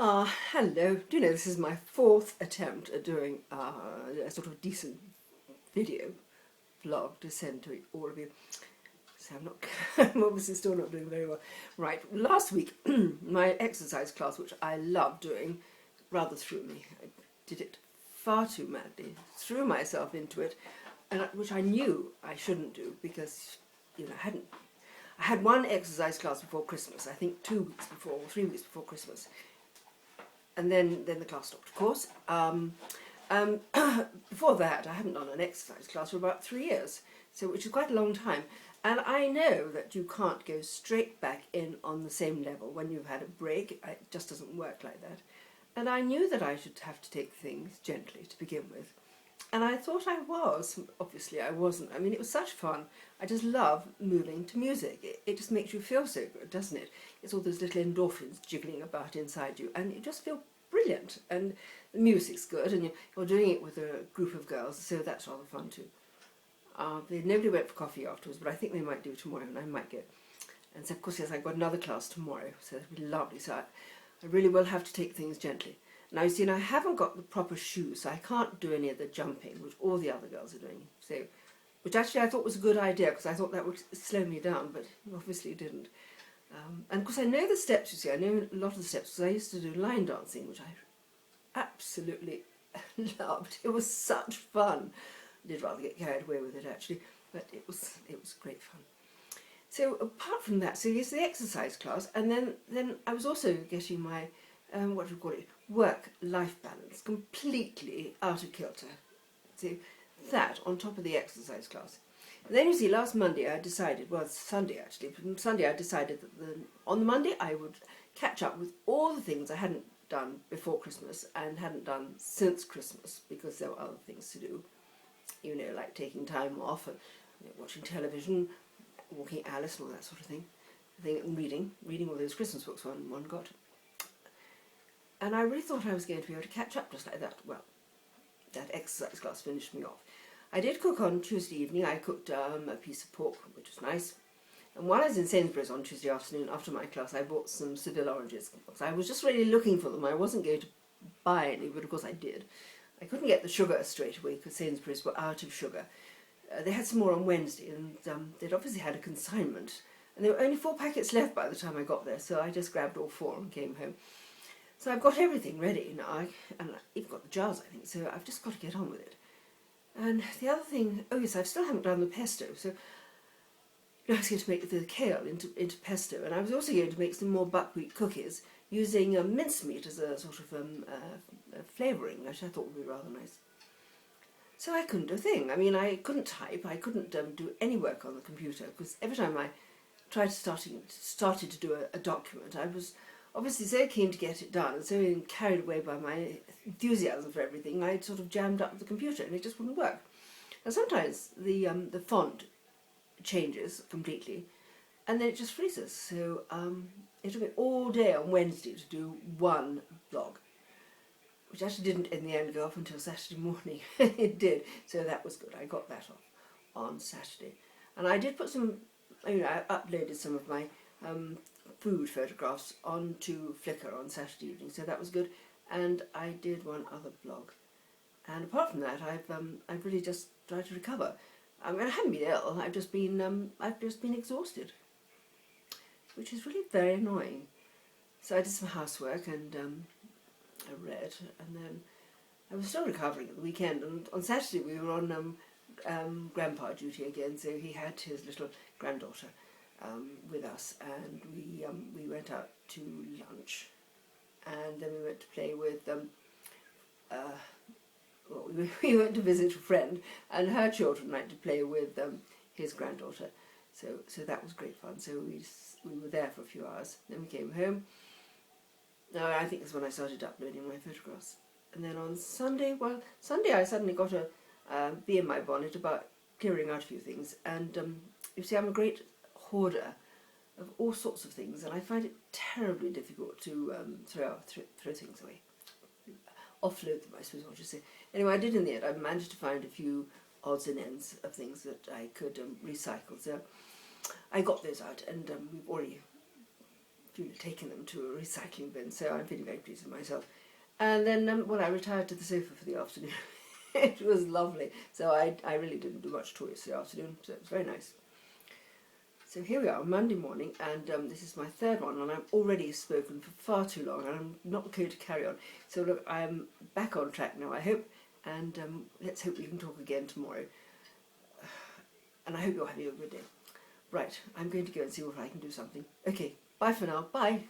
Hello. Do you know this is my fourth attempt at doing a sort of decent video vlog to send to all of you. So I'm obviously still not doing very well. Right, last week my exercise class, which I love doing, rather threw me. I did it far too madly, threw myself into it, and which I knew I shouldn't do because I had one exercise class before Christmas, I think 2 weeks before, or 3 weeks before Christmas. And then the class stopped, of course. Before that, I haven't done an exercise class for about 3 years, which is quite a long time. And I know that you can't go straight back in on the same level when you've had a break. It just doesn't work like that. And I knew that I should have to take things gently to begin with. And I thought I was. Obviously, I wasn't. I mean, it was such fun. I just love moving to music. It just makes you feel so good, doesn't it? It's all those little endorphins jiggling about inside you, and you just feel brilliant. And the music's good, and you're doing it with a group of girls, so that's rather fun too. Nobody went for coffee afterwards, but I think they might do tomorrow, and I might go. And so, of course, yes, I've got another class tomorrow, so it'll be lovely. So I really will have to take things gently. Now, you see, I haven't got the proper shoes, so I can't do any of the jumping, which all the other girls are doing. So, which actually I thought was a good idea, because I thought that would slow me down, but obviously it didn't. And of course, I know the steps, you see, I know a lot of the steps, because I used to do line dancing, which I absolutely loved. It was such fun. I did rather get carried away with it, actually, but it was great fun. So apart from that, so yes, the exercise class, and then I was also getting my, what do we call it, work-life balance completely out of kilter. So that on top of the exercise class. And then you see, last Monday I decided, well, Sunday actually, from Sunday I decided that on the Monday I would catch up with all the things I hadn't done before Christmas and hadn't done since Christmas, because there were other things to do, like taking time off and watching television, walking Alice and all that sort of thing, and reading all those Christmas books one got. And I really thought I was going to be able to catch up just like that. Well, that exercise class finished me off. I did cook on Tuesday evening. I cooked a piece of pork, which was nice. And while I was in Sainsbury's on Tuesday afternoon after my class, I bought some Seville oranges. I was just really looking for them. I wasn't going to buy any, but of course I did. I couldn't get the sugar straight away because Sainsbury's were out of sugar. They had some more on Wednesday, and they'd obviously had a consignment. And there were only 4 packets left by the time I got there, so I just grabbed all 4 and came home. So I've got everything ready now, and I've even got the jars, I think, so I've just got to get on with it. And the other thing, oh yes, I still haven't done the pesto, so I was going to make the kale into pesto, and I was also going to make some more buckwheat cookies using mincemeat as a sort of flavouring, which I thought would be rather nice. So I couldn't do a thing. I mean, I couldn't type, I couldn't do any work on the computer, because every time I started to do a document, I was obviously so keen to get it done and so carried away by my enthusiasm for everything, I sort of jammed up the computer and it just wouldn't work. Now sometimes the font changes completely and then it just freezes. So it took me all day on Wednesday to do one blog, which actually didn't in the end go off until Saturday morning. It did, so that was good. I got that off on Saturday. And I did put some, I uploaded some of my food photographs onto Flickr on Saturday evening, so that was good. And I did one other blog, and apart from that, I've really just tried to recover. I mean, I haven't been ill. I've just been exhausted, which is really very annoying. So I did some housework and I read, and then I was still recovering at the weekend. And on Saturday we were on grandpa duty again, so he had his little granddaughter with us, and we went out to lunch, and then we went to play with we went to visit a friend, and her children liked to play with his granddaughter, so that was great fun. So we were there for a few hours, then we came home. Now I think that's when I started uploading my photographs. And then on Sunday I suddenly got a bee in my bonnet about clearing out a few things, and you see, I'm a great hoarder of all sorts of things, and I find it terribly difficult to throw things away. Offload them, I suppose what you say. Anyway, I did in the end. I managed to find a few odds and ends of things that I could recycle. So I got those out, and we've already taken them to a recycling bin, so I'm feeling very pleased with myself. And then, well, I retired to the sofa for the afternoon. It was lovely. So I really didn't do much tour yesterday afternoon, so it was very nice. So here we are, Monday morning, and this is my third one, and I've already spoken for far too long, and I'm not going to carry on. So look, I'm back on track now, I hope, and let's hope we can talk again tomorrow. And I hope you're having a good day. Right, I'm going to go and see if I can do something. Okay, bye for now. Bye.